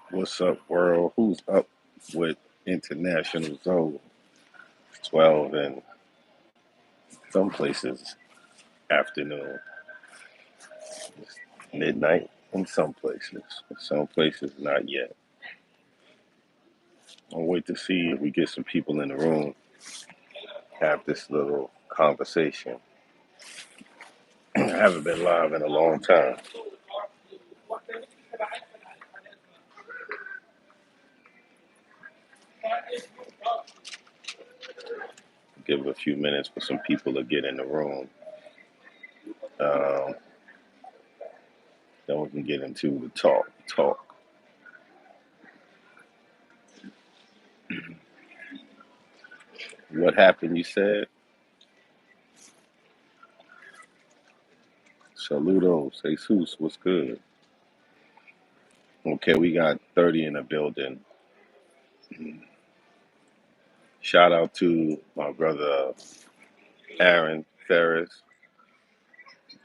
What's up, world? Who's up with International Zone 12 and some places afternoon, midnight in some places not yet. I'll wait to see if we get some people in the room, have this little conversation. I haven't been live in a long time. Give it a few minutes for some people to get in the room. Um, then we can get into the talk. What happened, you said? Saludos, Jesus, what's good? Okay, we got 30 in the building. Shout out to my brother Aaron Ferris,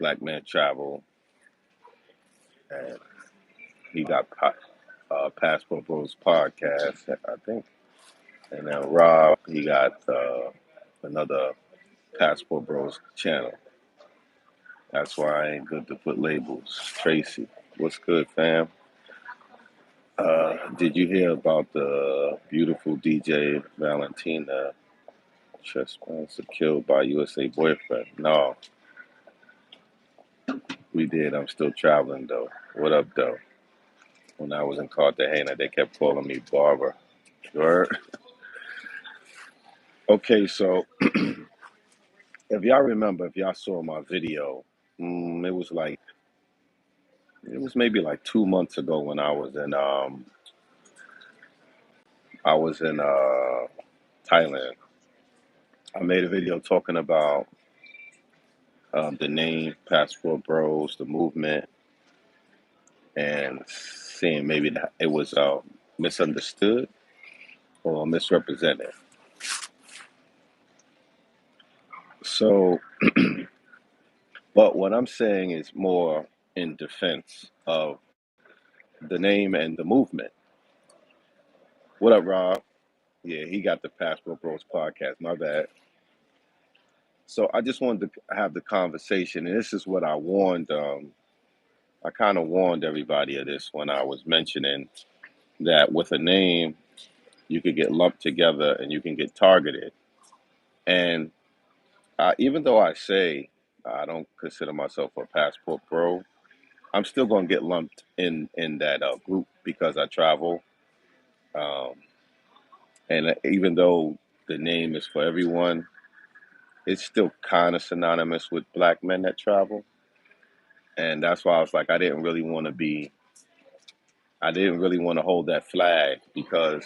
Black Man Travel, and he got Passport Bros podcast, I think. And then Rob, he got another Passport Bros channel. That's why I ain't good to put labels. Tracy, what's good, fam? Did you hear about the beautiful DJ Valentina Trespass killed by USA boyfriend? No, we did. I'm still traveling though. What up, though? When I was in Cartagena, they kept calling me Barber. Word. Okay, so if y'all remember, if y'all saw my video, it was like it was maybe like 2 months ago when I was in Thailand. I made a video talking about the name Passport Bros, the movement, and seeing maybe that it was misunderstood or misrepresented. So, but what I'm saying is more in defense of the name and the movement. What up, Rob? Yeah, he got the Passport Bros podcast. My bad. So I just wanted to have the conversation, and this is what I warned. I kind of warned everybody of this when I was mentioning that with a name, you could get lumped together and you can get targeted. And even though I say I don't consider myself a Passport Bro, I'm still going to get lumped in that group because I travel. Um, and even though the name is for everyone, it's still kind of synonymous with black men that travel. And that's why I was like, I didn't really want to hold that flag because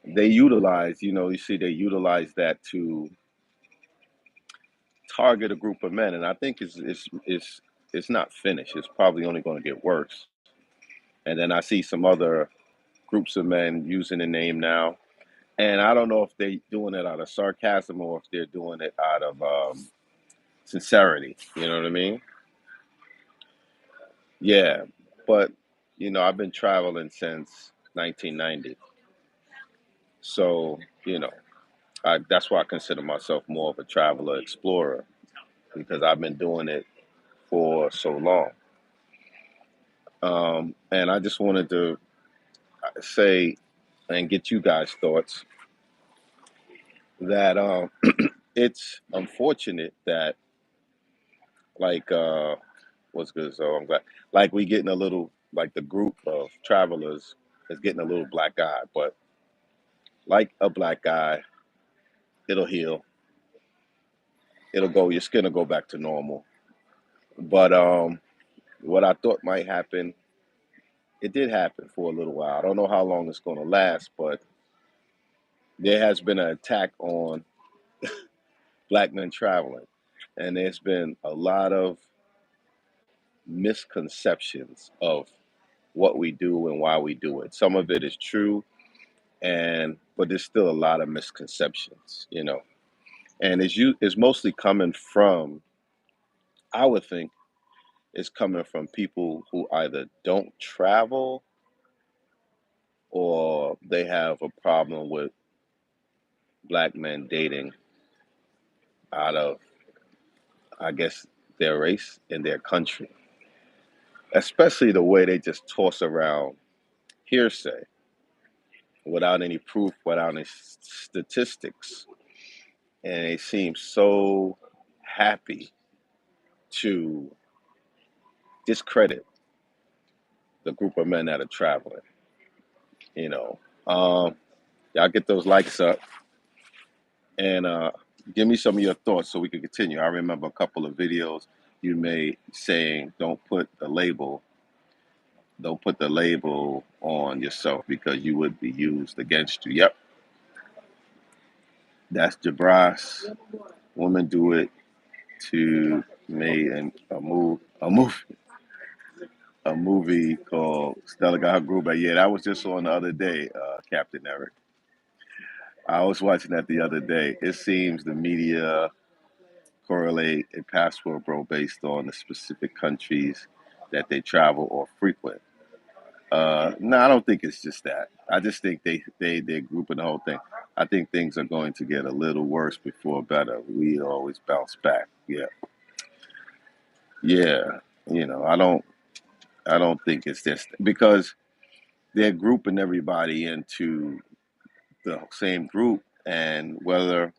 they utilize, you see, they utilize that to target a group of men. And I think it's not finished. It's probably only going to get worse. And then I see some other groups of men using the name now. And I don't know if they're doing it out of sarcasm or if they're doing it out of sincerity. You know what I mean? Yeah, but I've been traveling since 1990, so that's why I consider myself more of a traveler explorer because I've been doing it for so long. And I just wanted to say and get you guys' thoughts that it's unfortunate that like what's good. So I'm glad like we getting a little like the group of travelers is getting a little black eye, but like a black guy, it'll heal. It'll go. Your skin will go back to normal. But what I thought might happen, it did happen for a little while. I don't know how long it's going to last, but there has been an attack on black men traveling, and there's been a lot of misconceptions of what we do and why we do it. Some of it is true, and but there's still a lot of misconceptions. And it's mostly coming from, I would think, it's coming from people who either don't travel or they have a problem with black men dating out of, I guess, their race and their country, especially the way they just toss around hearsay without any proof, without any statistics. And they seem so happy to discredit the group of men that are traveling. You know, y'all get those likes up and give me some of your thoughts so we can continue. I remember a couple of videos you made saying don't put the label on yourself because you would be used against you. Yep, that's Jabras. Women do it to made a movie called Stella got her groove. But yeah, that was just on the other day, Captain Eric. I was watching that the other day. It seems the media correlate a passport bro based on the specific countries that they travel or frequent. No, I don't think it's just that. I just think they're grouping the whole thing. I think things are going to get a little worse before better. We always bounce back. Yeah, yeah. I don't think it's this because they're grouping everybody into the same group, and whether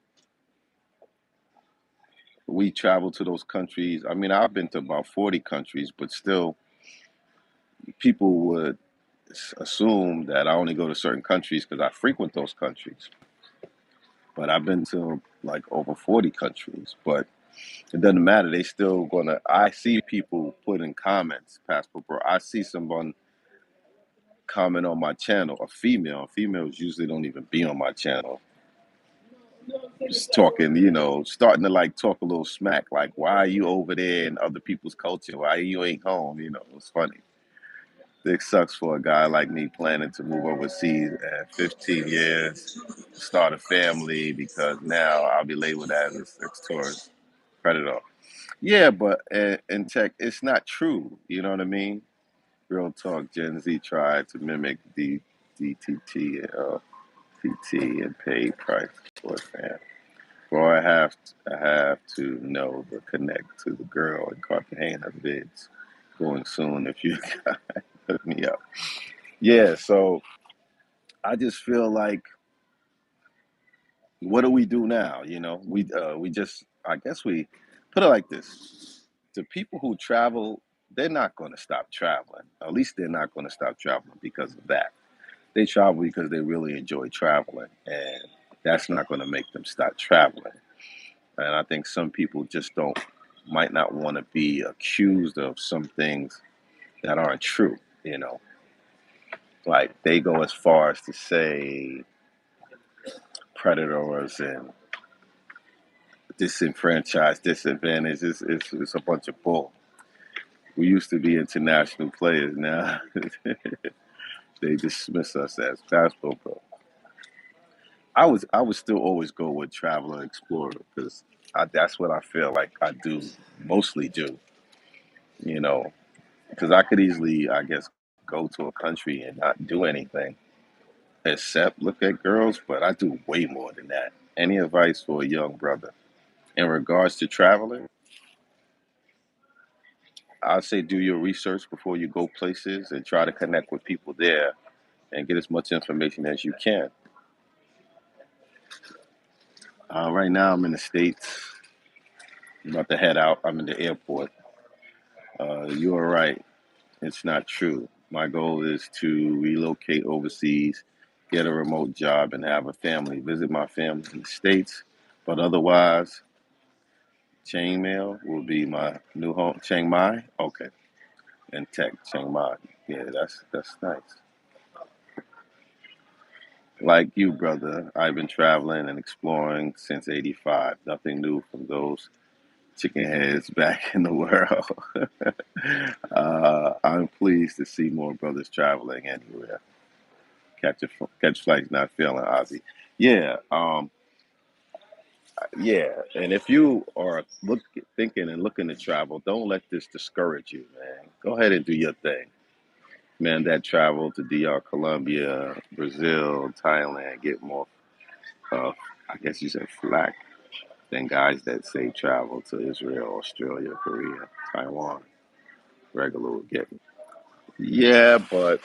we travel to those countries. I mean, I've been to about 40 countries, but still, people would assume that I only go to certain countries because I frequent those countries. But I've been to like over 40 countries. But it doesn't matter. They still gonna. I see people put in comments, Passport Bro. I see someone comment on my channel, a female. Females usually don't even be on my channel. Just talking, starting to like talk a little smack, like, why are you over there in other people's culture? Why you ain't home? It's funny. It sucks for a guy like me planning to move overseas at 15 years, start a family because now I'll be labeled as a sex tourist predator. Yeah, but in tech, it's not true. You know what I mean? Real talk. Gen Z tried to mimic the DTT, PT, and paid price for a fan. Or I have to know the connect to the girl in Cartagena vids going soon if you guys hook me up. Yeah, so I just feel like, what do we do now? We just, I guess we put it like this: the people who travel, they're not going to stop traveling. At least they're not going to stop traveling because of that. They travel because they really enjoy traveling, and that's not going to make them stop traveling. And I think some people just might not want to be accused of some things that aren't true. Like they go as far as to say predators and disenfranchised, disadvantaged. It's a bunch of bull. We used to be international players. Now they dismiss us as passport pro. I would still always go with traveler explorer because that's what I feel like I do mostly do. You know, because I could easily, I guess, go to a country and not do anything except look at girls, but I do way more than that. Any advice for a young brother in regards to traveling? I'd say do your research before you go places and try to connect with people there and get as much information as you can. Right now, I'm in the States. I'm about to head out. I'm in the airport. You are right. It's not true. My goal is to relocate overseas, get a remote job, and have a family. Visit my family in the States. But otherwise, Chiang Mai will be my new home. Chiang Mai? Okay. And Tech, Chiang Mai. Yeah, that's nice. Like you, brother, I've been traveling and exploring since '85. Nothing new from those chicken heads back in the world. I'm pleased to see more brothers traveling anywhere. Catch flights, not feeling Ozzy. Yeah, yeah. And if you are thinking and looking to travel, don't let this discourage you, man. Go ahead and do your thing. men that travel to DR, Colombia, Brazil, Thailand get more, uh, I guess you said flack, than guys that say travel to Israel, Australia, Korea, Taiwan. Regular would get. Yeah, but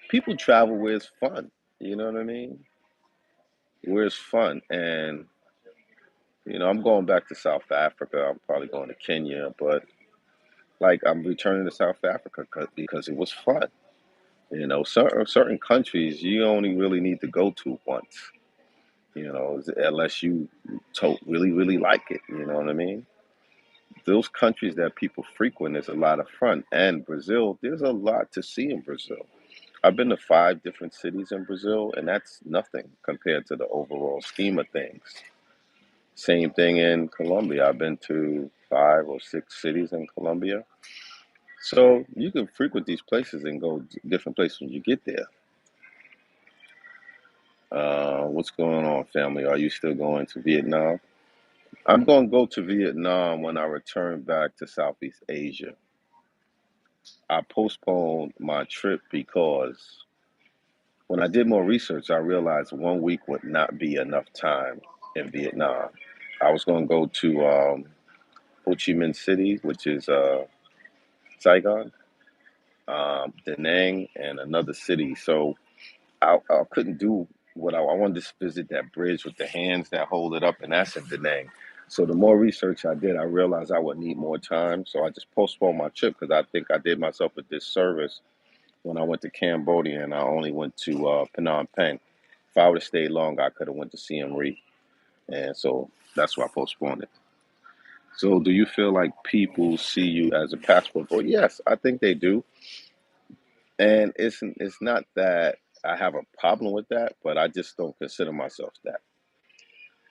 people travel where it's fun. You know what I mean? Where it's fun. And, I'm going back to South Africa. I'm probably going to Kenya, but like I'm returning to South Africa because it was fun. Certain countries you only really need to go to once, unless you really, really like it. You know what I mean? Those countries that people frequent is a lot of fun. And Brazil, there's a lot to see in Brazil. I've been to 5 different cities in Brazil, and that's nothing compared to the overall scheme of things. Same thing in Colombia. I've been to 5 or 6 cities in Colombia. So you can frequent these places and go different places when you get there. What's going on, family? Are you still going to Vietnam? I'm going to go to Vietnam when I return back to Southeast Asia. I postponed my trip because when I did more research, I realized 1 week would not be enough time in Vietnam. I was going to go to Ho Chi Minh City, which is Saigon, Da Nang, and another city. So I couldn't do what I wanted to visit that bridge with the hands that hold it up, and that's in Da Nang. So the more research I did, I realized I would need more time. So I just postponed my trip because I think I did myself a disservice when I went to Cambodia and I only went to Phnom Penh. If I would have stayed longer, I could have went to Siem Reap, and so that's why I postponed it. So, do you feel like people see you as a passport? Well, yes, I think they do, and it's not that I have a problem with that, but I just don't consider myself that.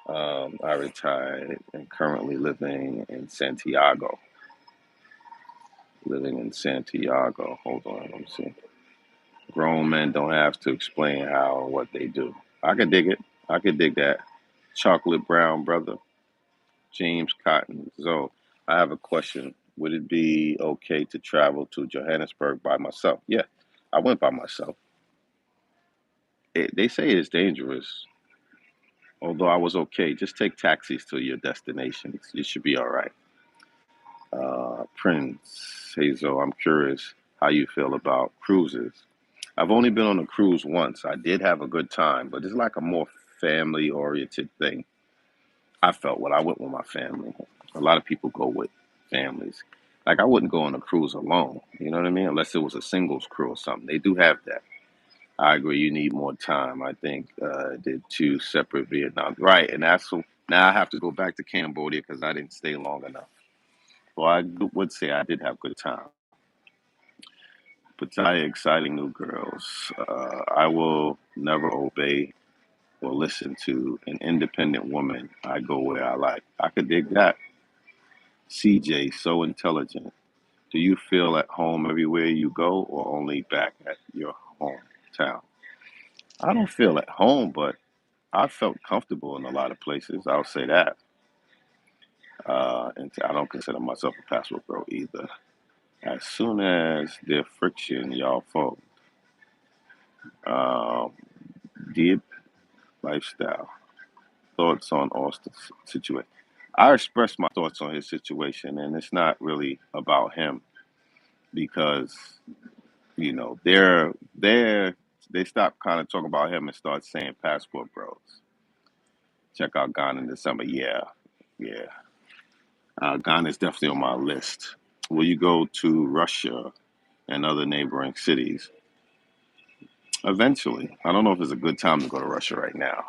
I retired and currently living in Santiago. Living in Santiago. Hold on, let me see. Grown men don't have to explain how or what they do. I can dig it. I can dig that. Chocolate brown brother, James Cotton. So I have a question. Would it be okay to travel to Johannesburg by myself? Yeah, I went by myself. They say it's dangerous, although I was okay. Just take taxis to your destinations. You should be all right. Prince Hazel, I'm curious how you feel about cruises. I've only been on a cruise once. I did have a good time, but it's like a more family oriented thing. I felt when I went with my family. A lot of people go with families. Like I wouldn't go on a cruise alone. You know what I mean? Unless it was a singles cruise or something. They do have that. I agree. You need more time. I think did 2 separate Vietnam. Right, and that's now I have to go back to Cambodia because I didn't stay long enough. Well, would say I did have good time. Pattaya, exciting new girls. I will never obey or listen to an independent woman. I go where I like. I could dig that. CJ, so intelligent. Do you feel at home everywhere you go or only back at your hometown? I don't feel at home, but I felt comfortable in a lot of places. I'll say that. And I don't consider myself a passport bro either. As soon as there's friction, y'all folk, um, deep lifestyle. Thoughts on Austin's situation. I expressed my thoughts on his situation, and it's not really about him because they stopped kind of talking about him and start saying passport bros. Check out Ghana in December. Yeah, yeah. Ghana is definitely on my list. Will you go to Russia and other neighboring cities? Eventually. I don't know if it's a good time to go to Russia right now.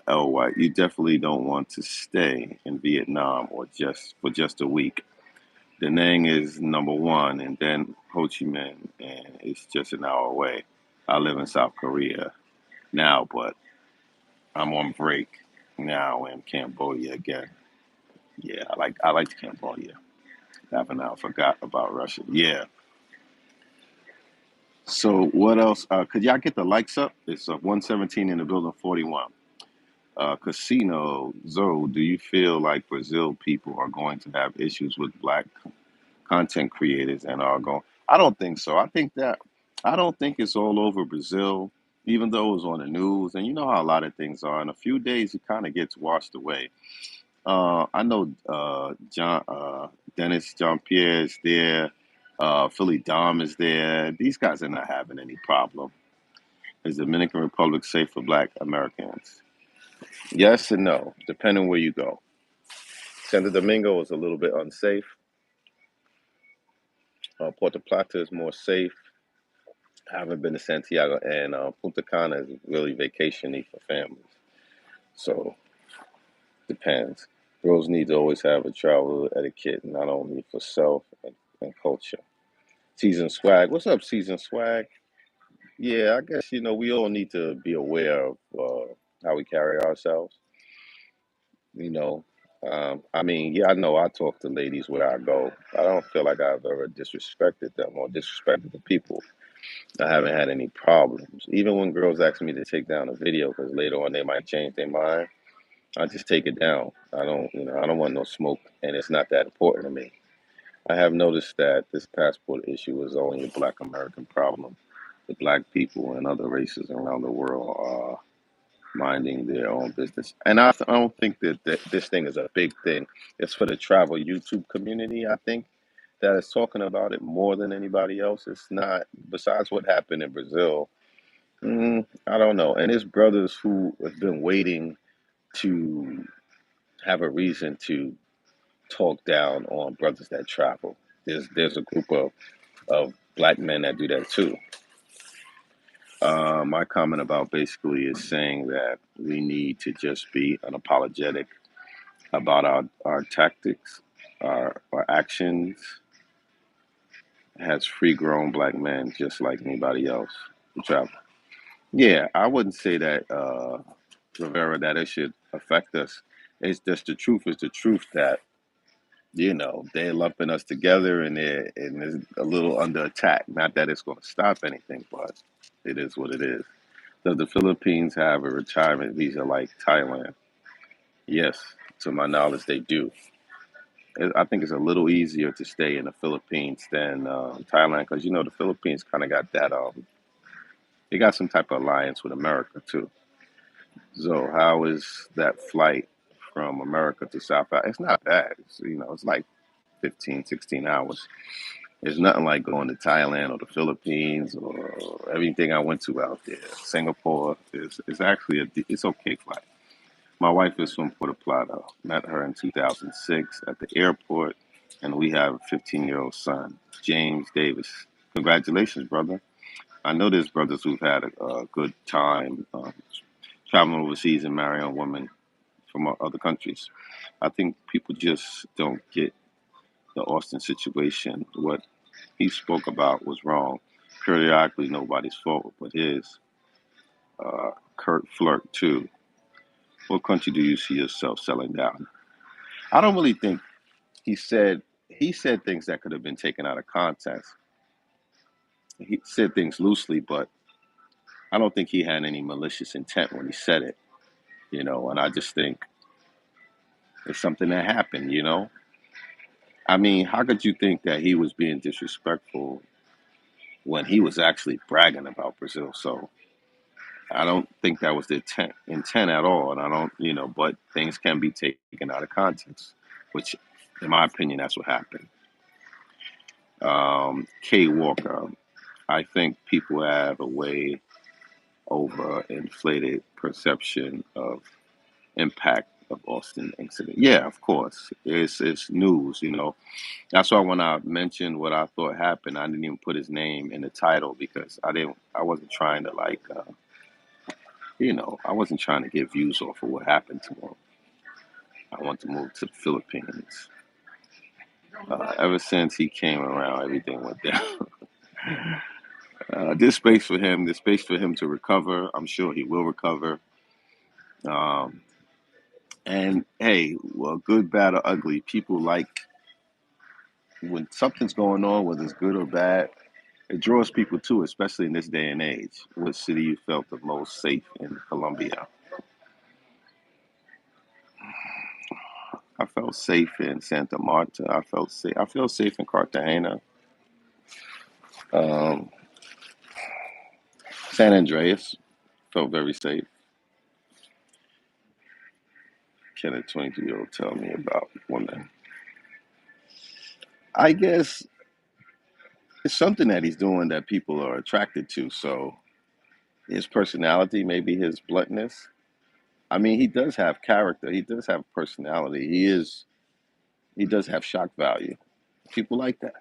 L. White, you definitely don't want to stay in Vietnam or just for just a week. Da Nang is number 1, and then Ho Chi Minh, and it's just an hour away. I live in South Korea now, but I'm on break now in Cambodia again. Yeah, I like Cambodia. Haven't I forgot about Russia? Yeah. So what else? Could y'all get the likes up? It's 117 in the building, 41. Casino Zoe, do you feel like Brazil people are going to have issues with black content creators and are going. I don't think so. I don't think it's all over Brazil, even though it was on the news. And you know how a lot of things are. In a few days, it kind of gets washed away. I know Dennis Jean Pierre is there. Philly Dom is there. These guys are not having any problem. Is the Dominican Republic safe for Black Americans? Yes and no, depending where you go. Santo Domingo is a little bit unsafe. Puerto Plata is more safe. I haven't been to Santiago, and Punta Cana is really vacationing for families. So depends. Girls need to always have a travel etiquette, not only for self and culture. Season swag. What's up, season swag? Yeah, I guess we all need to be aware of how we carry ourselves. You know, I mean, yeah, I know I talk to ladies where I go. I don't feel like I've ever disrespected them or disrespected the people. I haven't had any problems. Even when girls ask me to take down a video because later on they might change their mind, I just take it down. I don't want no smoke, and it's not that important to me. I have noticed that this passport issue is only a Black American problem. The Black people and other races around the world are minding their own business. And I don't think that this thing is a big thing. It's for the travel YouTube community, I think, that is talking about it more than anybody else. It's not, besides what happened in Brazil, I don't know. And it's brothers who have been waiting to have a reason to talk down on brothers that travel. There's a group of Black men that do that too. My comment about basically is saying that we need to just be unapologetic about our tactics, our actions as free grown Black men, just like anybody else who travel. Yeah, I wouldn't say that, Rivera, that it should affect us. It's just the truth is the truth that, they're lumping us together and it's a little under attack. Not that it's going to stop anything, but it is what it is. Does the Philippines have a retirement visa like Thailand? Yes, to my knowledge, they do. I think it's a little easier to stay in the Philippines than Thailand because the Philippines kind of got that. They got some type of alliance with America too. So how is that flight from America to South Africa? It's not bad. It's like 15, 16 hours. It's nothing like going to Thailand or the Philippines or everything I went to out there. Singapore is actually it's okay flight. My wife is from Puerto Plata. Met her in 2006 at the airport, and we have a 15-year-old son, James Davis. Congratulations, brother. I know there's brothers who've had a good time traveling overseas and marrying women from other countries. I think people just don't get the Austin situation. What he spoke about was wrong. Periodically, nobody's fault but his. Kurt Flirt, too. What country do you see yourself selling down? I don't really think he said things that could have been taken out of context. He said things loosely, but I don't think he had any malicious intent when he said it. And I just think it's something that happened. I mean, how could you think that he was being disrespectful when he was actually bragging about Brazil? So I don't think that was the intent at all. And I don't, but things can be taken out of context, which, in my opinion, that's what happened. Kay Walker, I think people have a way over inflated perception of impact of Austin incident. Yeah, of course, it's news. That's why when I mentioned what I thought happened, I didn't even put his name in the title because I wasn't trying to I wasn't trying to get views off of what happened to him. I want to move to the Philippines. Ever since he came around, everything went down. There's space for him. There's space for him to recover. I'm sure he will recover. Um, and hey, well, good, bad, or ugly, people like when something's going on, whether it's good or bad, it draws people to it, especially in this day and age. What city you felt the most safe in Colombia? I felt safe in Santa Marta. I felt safe in Cartagena. Um, San Andreas felt very safe. Can a 22-year-old tell me about women? I guess it's something that he's doing that people are attracted to. So his personality, maybe his bluntness. I mean, he does have character. He does have personality. He does have shock value. People like that.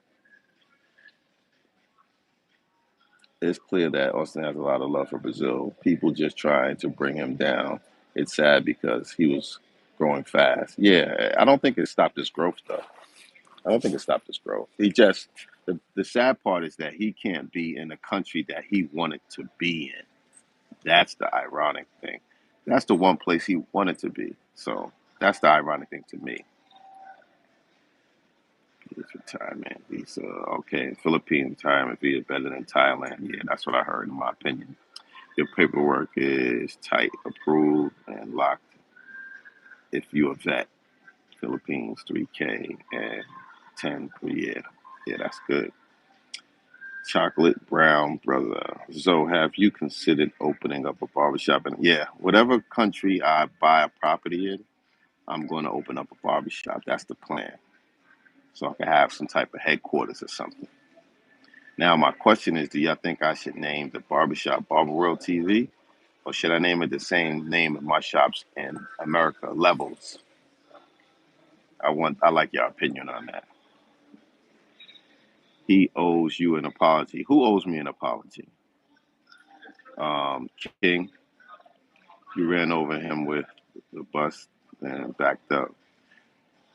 It's clear that Austin has a lot of love for Brazil. People just trying to bring him down. It's sad because he was growing fast. Yeah, I don't think it stopped his growth though. I don't think it stopped his growth. He just the sad part is that he can't be in the country that he wanted to be in. That's the ironic thing. That's the one place he wanted to be. So that's the ironic thing to me. His retirement visa. Okay, Philippine retirement visa better than Thailand. Yeah, that's what I heard in my opinion. Your paperwork is tight, approved, and locked if you a vet. Philippines 3K and 10 per year. Yeah, that's good. Chocolate Brown brother. So have you considered opening up a barbershop? And yeah, whatever country I buy a property in, I'm going to open up a barbershop. That's the plan. So I can have some type of headquarters or something. Now my question is, do y'all think I should name the barbershop Barber World TV? Or should I name it the same name of my shops in America, Levels? I like your opinion on that. He owes you an apology. Who owes me an apology? Um, King, you ran over him with the bus and backed up.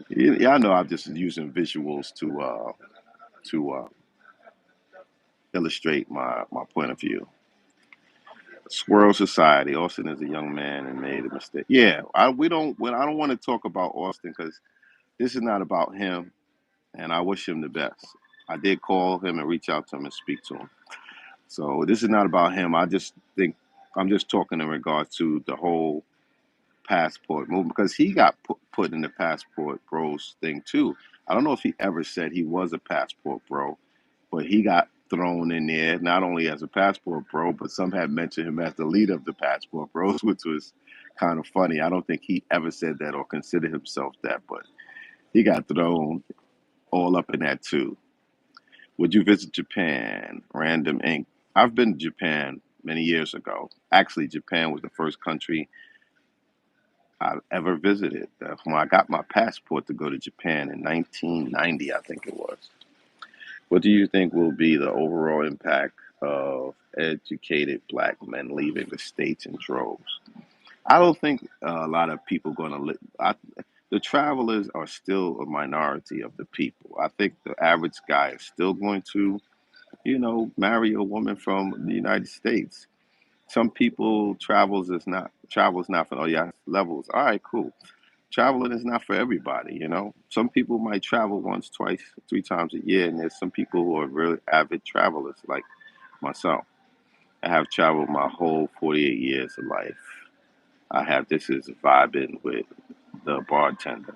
Y'all know I'm just using visuals to illustrate my point of view. Squirrel Society. Austin is a young man and made a mistake. Yeah, I don't want to talk about Austin because this is not about him, and I wish him the best. I did call him and reach out to him and speak to him. So this is not about him. I just think I'm just talking in regards to the whole passport movement because he got put in the passport bros thing too. I don't know if he ever said he was a passport bro, but he got thrown in there not only as a passport bro, but some had mentioned him as the leader of the passport bros, which was kind of funny. I don't think he ever said that or considered himself that, but he got thrown all up in that too. Would you visit Japan? Random Inc. I've been to Japan many years ago. Actually, Japan was the first country I ever visited. When I got my passport to go to Japan in 1990, I think it was. What do you think will be the overall impact of educated black men leaving the states in droves? I don't think a lot of people going to live. The travelers are still a minority of the people. I think the average guy is still going to, marry a woman from the United States. Some people travels not for, oh yeah, Levels. All right, cool. Traveling is not for everybody, you know. Some people might travel once, twice, three times a year, and there's some people who are really avid travelers like myself. I have traveled my whole 48 years of life. This is vibing with the bartender.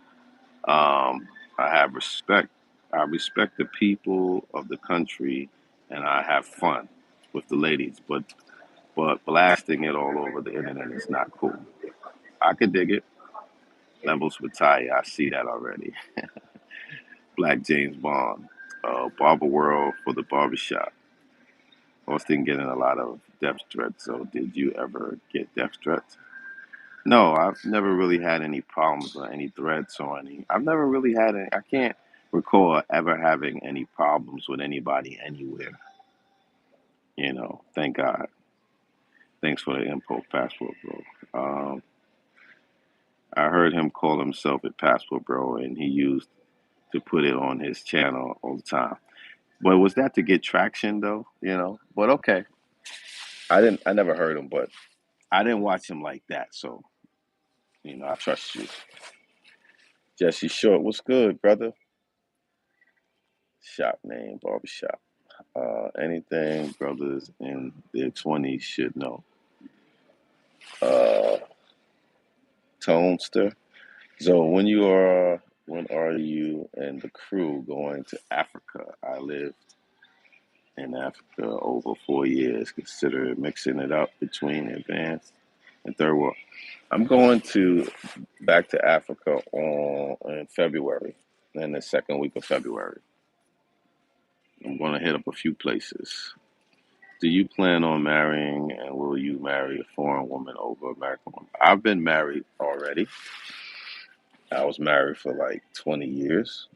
I have respect. I respect the people of the country, and I have fun with the ladies. But blasting it all over the internet is not cool. I could dig it. Levels with Ty, I see that already. Black James Bond, Barber World for the barbershop. Austin getting a lot of death threats. So did you ever get death threats? No, I've never really had any problems or any threats or any. I've never really had any. I can't recall ever having any problems with anybody anywhere. Thank God. Thanks for the info, Passport Bro. I heard him call himself a Passport Bro, and he used to put it on his channel all the time. But was that to get traction though? But okay, I never heard him, but I didn't watch him like that. So I trust you. Jesse Short, what's good, brother? Shop name, barbershop. Anything brothers in their 20s should know. Uh, Tonester. So when are you and the crew going to Africa? I lived in Africa over 4 years, consider mixing it up between advanced and third world. I'm going to back to Africa in February, in the second week of February. I'm going to hit up a few places. Do you plan on marrying, and will you marry a foreign woman over American woman? I've been married already. I was married for like 20 years,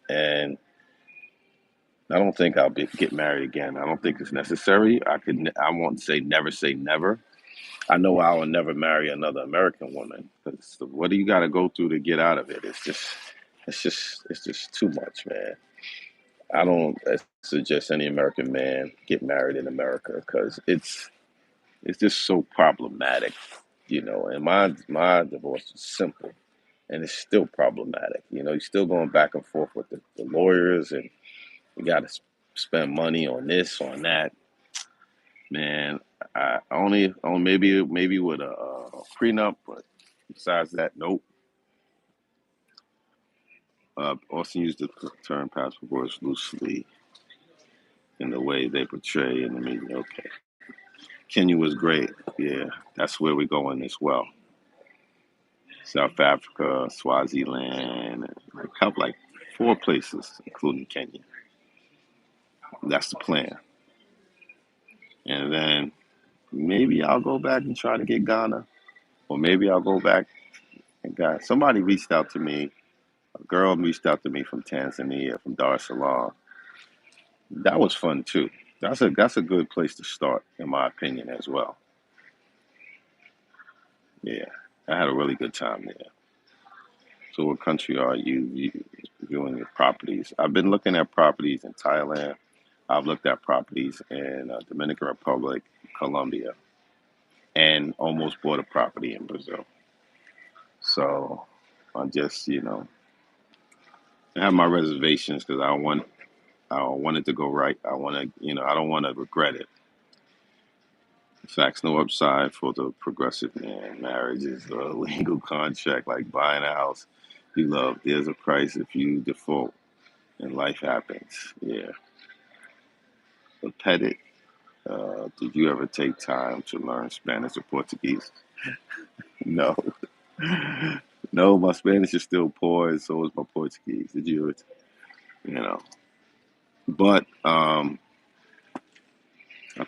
and I don't think get married again. I don't think it's necessary. I won't say never. I know I will never marry another American woman because what do you got to go through to get out of it? It's just too much, man. I don't suggest any American man get married in America because it's just so problematic, you know. And my divorce was simple, and it's still problematic. You know, you're still going back and forth with the lawyers, and you got to spend money on this, on that. Man, I only maybe with a prenup, but besides that, nope. Austin used the term passport loosely in the way they portray in the media. Okay, Kenya was great. Yeah, that's where we're going as well. South Africa, Swaziland, a couple like four places, including Kenya. That's the plan. And then maybe I'll go back and try to get Ghana, or maybe I'll go back and got somebody reached out to me. A girl reached out to me from Tanzania, from Dar es Salaam. That was fun too. That's a good place to start, in my opinion, as well. Yeah, I had a really good time there. So, what country are you viewing your properties? I've been looking at properties in Thailand. I've looked at properties in Dominican Republic, Colombia, and almost bought a property in Brazil. So, I'm just I have my reservations because I want it to go right. I want to I don't want to regret it. Facts, no upside for the progressive man. Marriage is a legal contract like buying a house you love. There's a price if you default and life happens. Yeah. But Pettit, did you ever take time to learn Spanish or Portuguese? No. No, my Spanish is still poor, and so is my Portuguese. Did you? You know. But I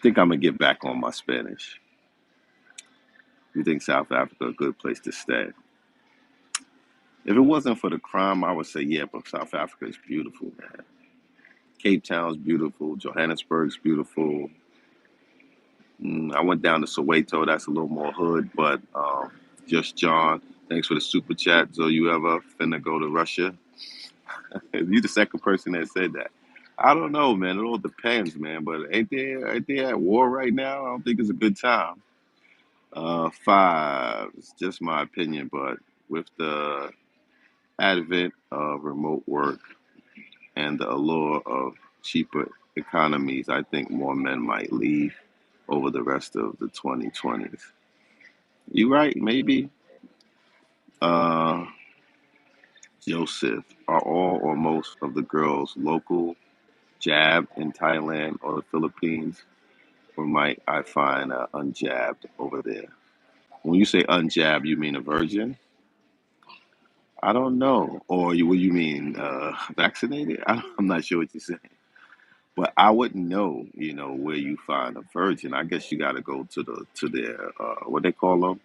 think I'm gonna get back on my Spanish. You think South Africa a good place to stay? If it wasn't for the crime, I would say yeah, but South Africa is beautiful, man. Cape Town's beautiful. Johannesburg's beautiful. I went down to Soweto. That's a little more hood, but just John. Thanks for the super chat. So you ever finna go to Russia? You the second person that said that. I don't know, man. It all depends, man. But ain't they at war right now? I don't think it's a good time. Five. It's just my opinion, but with the advent of remote work and the allure of cheaper economies, I think more men might leave over the rest of the 2020s. You right, maybe. Uh, Joseph, are all or most of the girls local, jabbed in Thailand or the Philippines, or might I find unjabbed over there? When you say unjabbed, you mean a virgin? I don't know. Or what you mean, vaccinated? I'm not sure what you're saying. But I wouldn't know, where you find a virgin. I guess you got to go to their what they call them,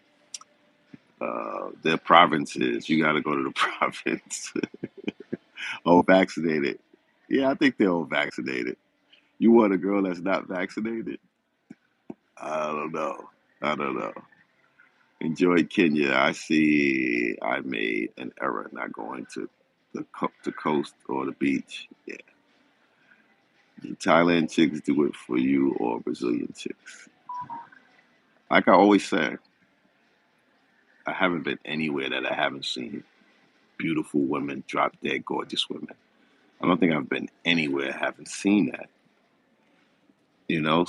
their provinces. You got to go to the province. Oh, vaccinated. Yeah, I think they're all vaccinated. You want a girl that's not vaccinated? I don't know. I don't know. Enjoy Kenya. I see. I made an error not going to the coast or the beach. Yeah, the Thailand chicks do it for you, or Brazilian chicks. Like I always say, I haven't been anywhere that I haven't seen beautiful women, drop dead gorgeous women. I don't think I've been anywhere I haven't seen that.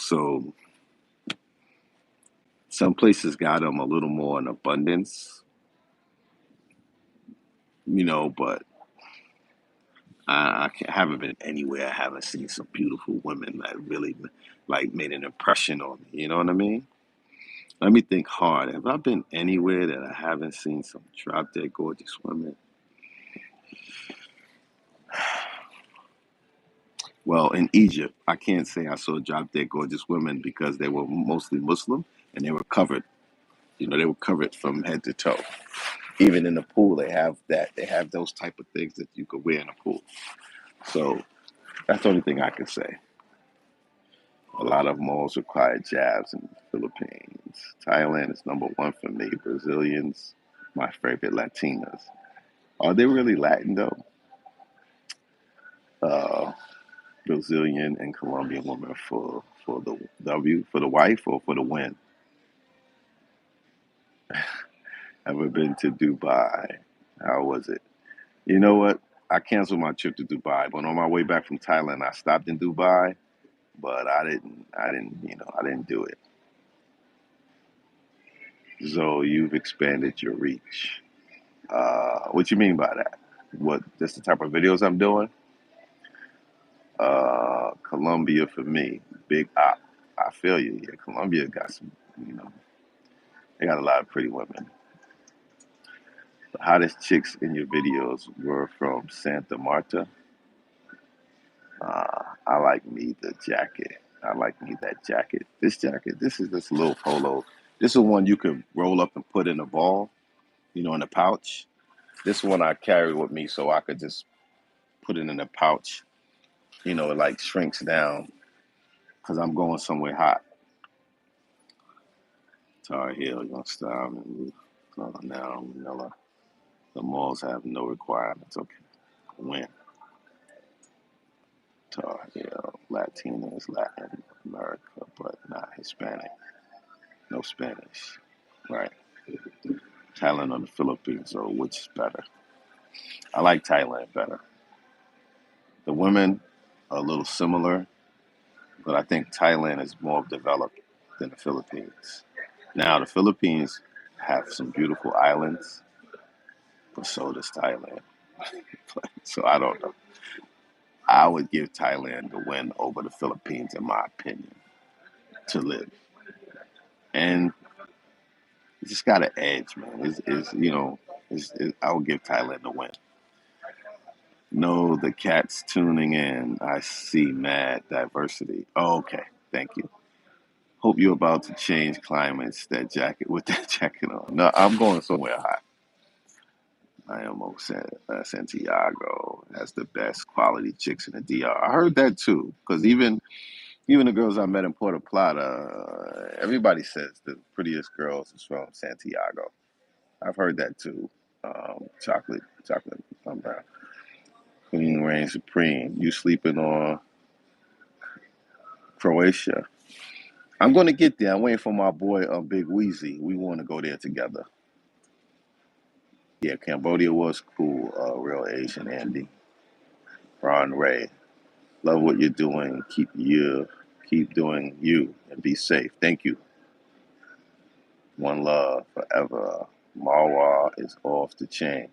So some places got them a little more in abundance. but I haven't been anywhere. I haven't seen some beautiful women that really like made an impression on me. You know what I mean? Let me think hard. Have I been anywhere that I haven't seen some drop dead gorgeous women? Well, in Egypt, I can't say I saw drop dead gorgeous women because they were mostly Muslim and they were covered. They were covered from head to toe. Even in the pool, they have that. They have those type of things that you could wear in a pool. So that's the only thing I can say. A lot of malls require jabs in the Philippines. Thailand is number one for me. Brazilians, my favorite Latinas. Are they really Latin though? Uh, Brazilian and Colombian women for the W for the wife or for the win. Ever been to Dubai? How was it? You know what? I canceled my trip to Dubai, but on my way back from Thailand, I stopped in Dubai, but I didn't do it. So you've expanded your reach. What you mean by that? What, just the type of videos I'm doing? Colombia for me, big op. I feel you. Yeah, Colombia got some, you know, they got a lot of pretty women. The hottest chicks in your videos were from Santa Marta. I like me the jacket. I like me that jacket. This jacket, this is this little polo. This is one you can roll up and put in a ball, in a pouch. This one I carry with me so I could just put it in a pouch. It like shrinks down because I'm going somewhere hot. Tar Heel, Youngstown, and now Manila. The malls have no requirements. Okay, when Tar Heel, Latina is Latin America, but not Hispanic. No Spanish, right? Thailand or the Philippines, so which is better? I like Thailand better. The women are a little similar, but I think Thailand is more developed than the Philippines. Now, the Philippines have some beautiful islands, but so does Thailand. So I don't know. I would give Thailand the win over the Philippines, in my opinion, to live. And it just got an edge, man. I would give Thailand the win. No, the cat's tuning in. I see mad diversity. Oh, okay, thank you. Hope you're about to change climates. That jacket with that jacket on. No, I'm going somewhere hot. I am Santiago has the best quality chicks in the DR. I heard that too, because even the girls I met in Puerto Plata, everybody says the prettiest girls is from Santiago. I've heard that too. Chocolate, brown. Queen reigns supreme. You sleeping on Croatia? I'm going to get there. I'm waiting for my boy, Big Wheezy. We want to go there together. Yeah, Cambodia was cool. Real Asian Andy, Ron Ray. Love what you're doing. Keep doing you, and be safe. Thank you. One love forever. Marwa is off the chain.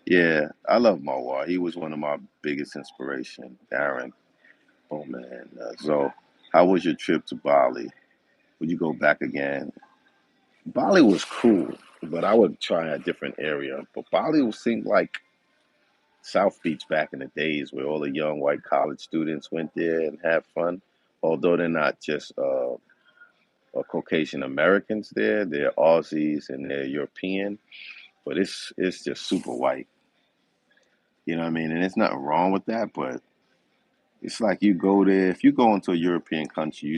Yeah, I love Marwa. He was one of my biggest inspiration. Darren, oh man. So, how was your trip to Bali? Would you go back again? Bali was cool, but I would try a different area. But Bali seemed like South Beach back in the days where all the young white college students went there and had fun. Although they're not just Caucasian Americans there, they're Aussies and they're European, but it's just super white. You know what I mean? And there's nothing wrong with that, but it's like you go there. If you go into a European country,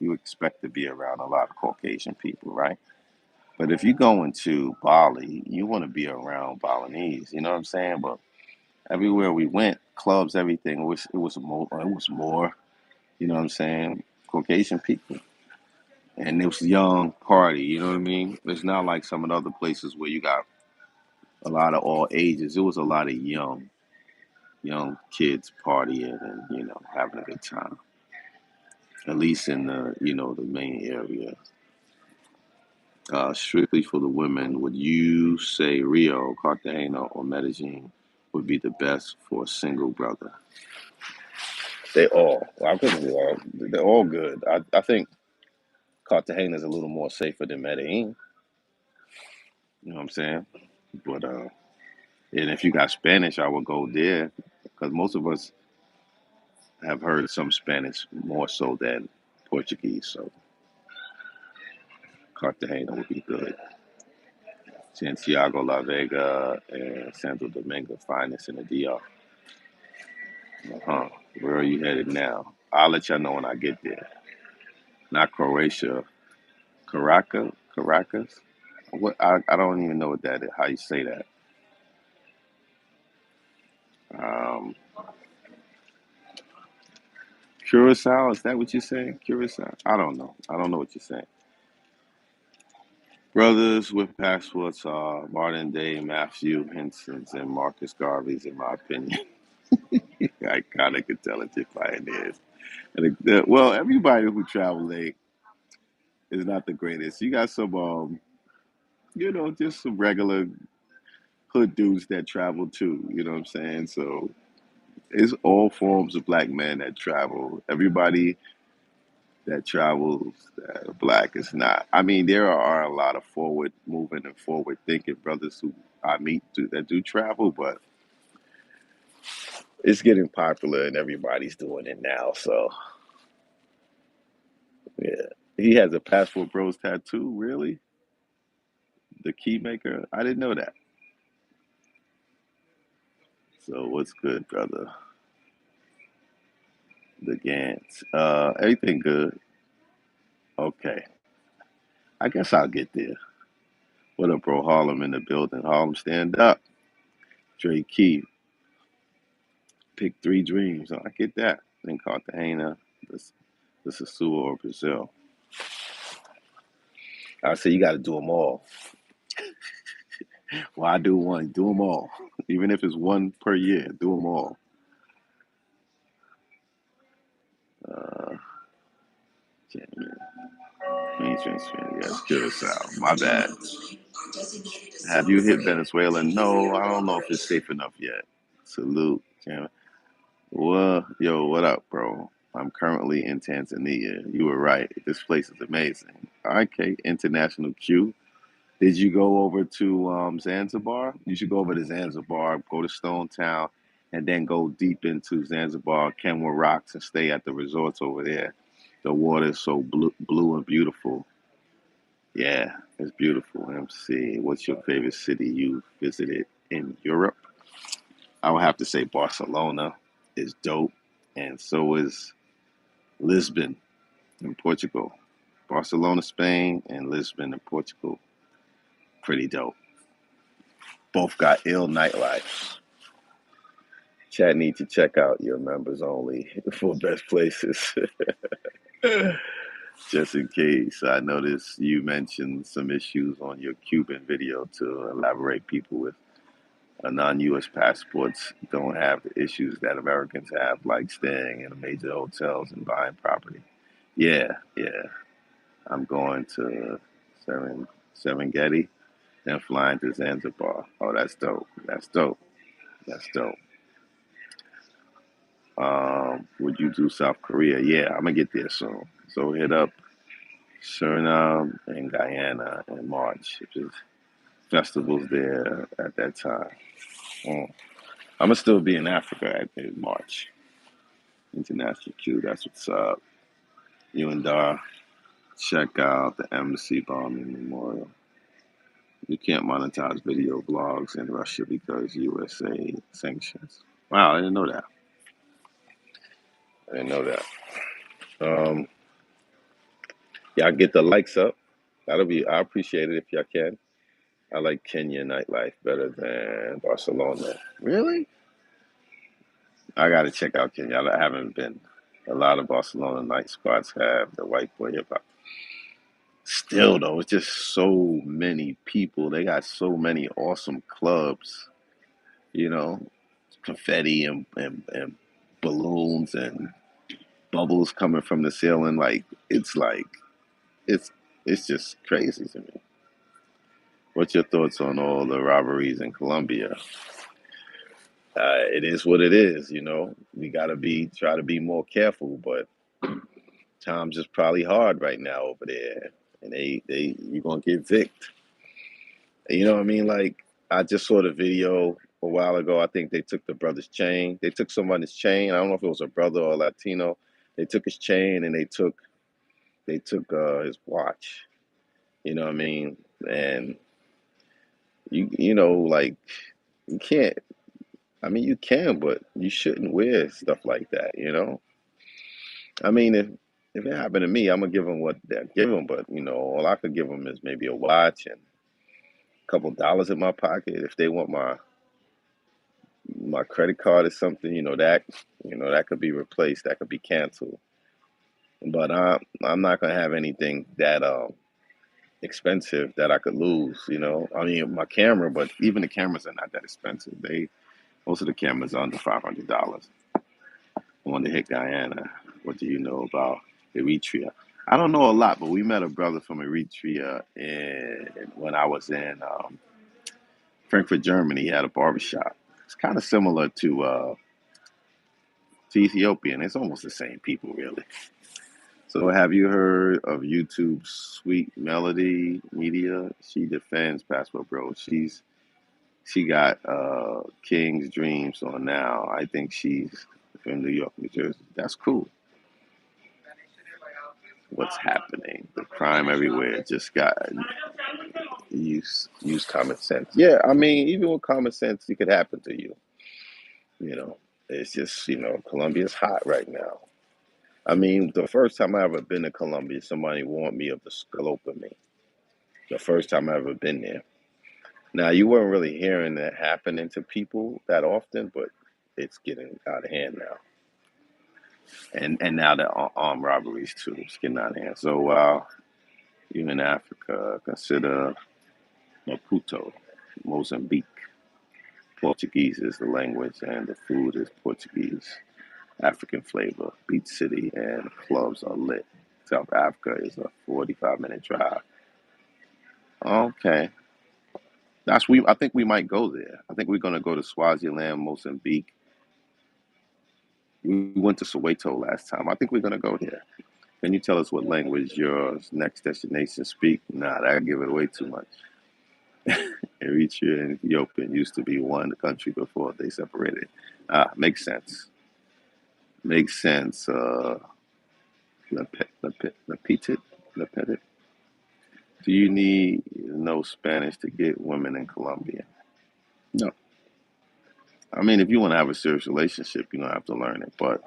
you expect to be around a lot of Caucasian people, right? But if you go into Bali, you want to be around Balinese. You know what I'm saying? But everywhere we went, clubs, everything, it was more. You know what I'm saying? Caucasian people, and it was young party. You know what I mean? It's not like some of the other places where you got a lot of all ages. It was a lot of young kids partying and having a good time. At least in the main area. Strictly for the women, would you say Rio, Cartagena, or Medellin? would be the best for a single brother? They all. Well, I couldn't do all. They're all good. I think Cartagena is a little more safer than Medellin. You know what I'm saying? But and if you got Spanish, I would go there because most of us have heard some Spanish more so than Portuguese. So Cartagena would be good. Santiago, La Vega, and Santo Domingo, finest in the DR. Uh-huh. Where are you headed now? I'll let y'all know when I get there. Not Croatia, Caracas. What? I don't even know what that is. How you say that? Um, Curacao. Is that what you're saying? Curacao. I don't know. I don't know what you're saying. Brothers with passports are modern day Matthew Hensons and Marcus Garveys, in my opinion. I kind of could tell it if pioneers. And well, everybody who travel late is not the greatest. You got some, just some regular hood dudes that travel too. You know what I'm saying? So it's all forms of black men that travel. Everybody that travels that are black is not. I mean, there are a lot of forward moving and forward thinking brothers who I meet that do travel, but it's getting popular and everybody's doing it now. So yeah, he has a passport bros tattoo. Really, the key maker. I didn't know that. So what's good, brother? The Gants. Everything good. Okay. I guess I'll get there. What up, bro? Harlem in the building. Harlem, stand up. Dre Key, pick three dreams. I get that. Then Cartagena, the Sasua or Brazil. I say you got to do them all. Well, I do one. Do them all. Even if it's one per year, do them all. Uh, yes, Curacao. My bad. Have you hit Venezuela? No, I don't know if it's safe enough yet. Salute. Well, yo, what up, bro? I'm currently in Tanzania. You were right. This place is amazing. Okay, International Q. Did you go over to Zanzibar? You should go over to Zanzibar, go to Stone Town, and then go deep into Zanzibar, Kenwa Rocks, and stay at the resorts over there. The water is so blue and beautiful. Yeah, it's beautiful. MC, what's your favorite city you visited in Europe? I would have to say Barcelona is dope, and so is Lisbon in Portugal. Barcelona, Spain, and Lisbon in Portugal, pretty dope. Both got ill nightlife. Chat need to check out your members only for best places. Just in case, I noticed you mentioned some issues on your Cuban video to elaborate. People with non-U.S. passports don't have the issues that Americans have, like staying in major hotels and buying property. Yeah, yeah. I'm going to Serengeti and flying to Zanzibar. Oh, that's dope. That's dope. That's dope. Would you do South Korea? Yeah, I'm gonna get there soon. So hit up Suriname and Guyana in March. There's festivals there at that time. Mm. I'm gonna still be in Africa in March. International Q. That's what's up. You and Dar, check out the Embassy Bombing Memorial. You can't monetize video blogs in Russia because USA sanctions. Wow, I didn't know that. I didn't know that. Um, y'all get the likes up. I appreciate it if y'all can. I like Kenya nightlife better than Barcelona. Really? I gotta check out Kenya. I haven't been. A lot of Barcelona night spots have the white boy hip hop. Still though, it's just so many people. They got so many awesome clubs, you know, confetti and balloons and bubbles coming from the ceiling. Like it's it's just crazy to me. What's your thoughts on all the robberies in Colombia? It is what it is, you know. We gotta try to be more careful, but times is probably hard right now over there, and you're gonna get vicked. You know what I mean? Like I just saw the video a while ago. I think they took the brother's chain. They took someone's chain. I don't know if it was a brother or a Latino. They took his chain and they took his watch. You know what I mean? And you know like you can't. I mean you can, but you shouldn't wear stuff like that. You know? I mean if it happened to me, I'm gonna give them what they're giving. But you know all I could give them is maybe a watch and a couple dollars in my pocket. If they want my credit card or something, that could be replaced, that could be canceled. But I'm not gonna have anything that expensive that I could lose. You know, I mean my camera, but even the cameras are not that expensive. Most of the cameras are under $500. I wanted to hit Guyana. What do you know about Eritrea? I don't know a lot, but we met a brother from Eritrea, and when I was in Frankfurt, Germany, he had a barbershop. It's kind of similar to Ethiopian. It's almost the same people, really. So, have you heard of YouTube's Sweet Melody Media? She defends Passport Bro. She got King's Dreams on now. I think she's from New York, New Jersey. That's cool. What's happening? The crime everywhere. Just got use common sense. Yeah, I mean, even with common sense, it could happen to you. You know, it's just Colombia's hot right now. I mean, the first time I ever been to Colombia, somebody warned me of the scaloping. The first time I ever been there. Now you weren't really hearing that happening to people that often, but it's getting out of hand now. And now the armed robberies too, it's getting out of hand. So while you're in Africa, consider Maputo, Mozambique. Portuguese is the language, and the food is Portuguese. African flavor. Beach City and clubs are lit. South Africa is a 45-minute drive. Okay. I think we might go there. I think we're gonna go to Swaziland, Mozambique. We went to Soweto last time. I think we're gonna go there. Can you tell us what language your next destination speak? Nah, that give it away too much. Eritrea and Ethiopia used to be one country before they separated. Makes sense. Makes sense. Lepetit, Lepetit. Do you need know Spanish to get women in Colombia? No. I mean, if you want to have a serious relationship, you don't have to learn it. But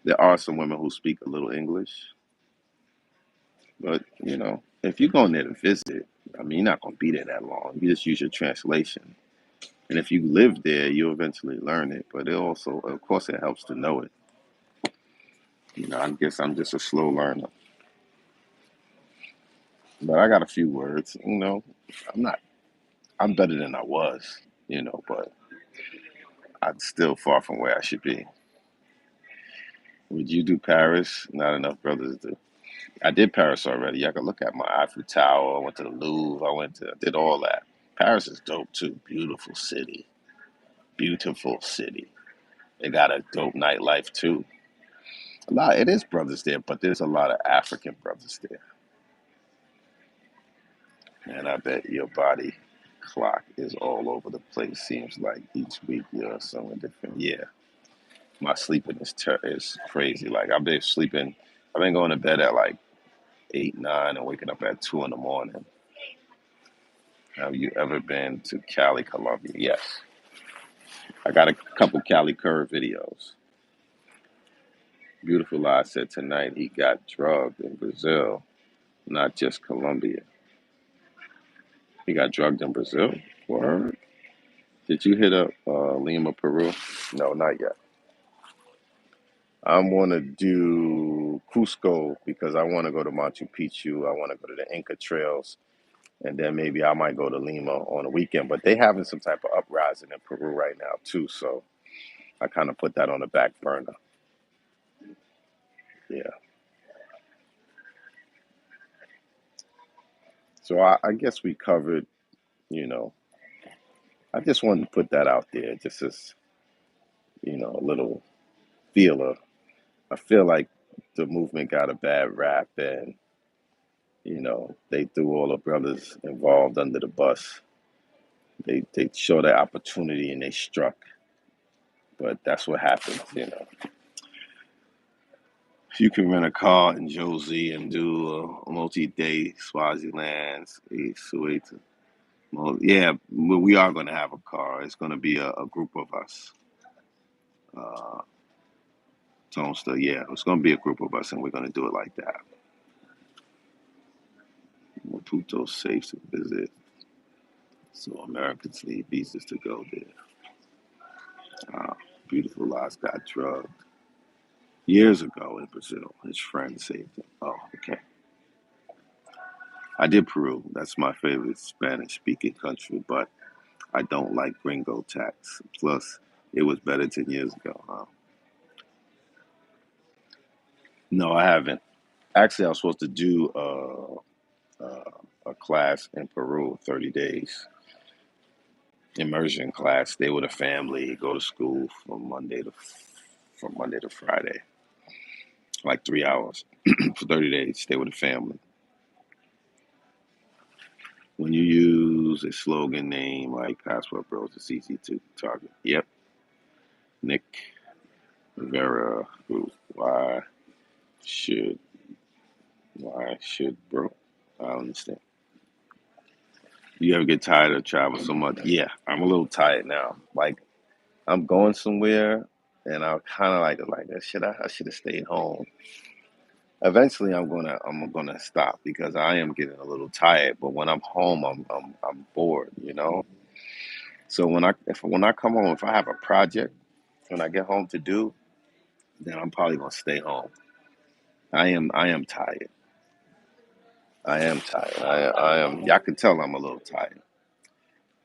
there are some women who speak a little English. But, if you're going there to visit, I mean, you're not going to be there that long. You just use your translation. And if you live there, you'll eventually learn it. But it also, of course, it helps to know it. I guess I'm just a slow learner. But I got a few words. I'm not, I'm better than I was, but I'm still far from where I should be. Would you do Paris? Not enough brothers do. I did Paris already. I could look at my Eiffel Tower. I went to the Louvre. I did all that. Paris is dope too. Beautiful city. Beautiful city. They got a dope nightlife too. It is brothers there, but there's a lot of African brothers there. And I bet your body clock is all over the place. Seems like each week you're somewhere different. Yeah, my sleeping is crazy. Like I've been going to bed at like 8, 9, and waking up at 2 in the morning. Have you ever been to Cali, Colombia? Yes. I got a couple Cali Curve videos. Beautiful Lie said tonight he got drugged in Brazil, not just Colombia. He got drugged in Brazil? Word. Did you hit up Lima, Peru? No, not yet. I want to do Cusco because I want to go to Machu Picchu. I want to go to the Inca trails. And then maybe I might go to Lima on a weekend. But they having some type of uprising in Peru right now, too. So I kind of put that on the back burner. Yeah. So I guess we covered, you know, I just wanted to put that out there, just as a little feeler. I feel like the movement got a bad rap, and they threw all the brothers involved under the bus. They saw their opportunity and they struck, but that's what happens. You can rent a car in Josie and do a multi-day Swaziland, Soweto. Well, yeah, we are going to have a car. It's going to be a group of us. Uh, Tonsta, yeah, it's going to be a group of us, and we're going to do it like that. Maputo safe to visit, so Americans need visas to go there. Beautiful lives got drugged years ago in Brazil. His friend saved him. Oh, okay. I did Peru. That's my favorite Spanish-speaking country, but I don't like gringo tax. Plus, it was better 10 years ago, huh? No, I haven't. Actually, I was supposed to do a class in Peru, 30 days immersion class. Stay with a family, go to school from Monday to Friday, like 3 hours for 30 days. Stay with a family. When you use a slogan name like Passport Bros, it's easy to target. Yep, Nick Rivera Group. Should why should bro? I don't understand. You ever get tired of travel so much? Yeah, I'm a little tired now. Like I'm going somewhere, and I'm kind of like I should have stayed home. Eventually, I'm gonna stop because I am getting a little tired. But when I'm home, I'm bored. So when I come home, if I have a project when I get home to do, then I'm probably gonna stay home. I am tired. I am tired. I am. Y'all can tell I'm a little tired.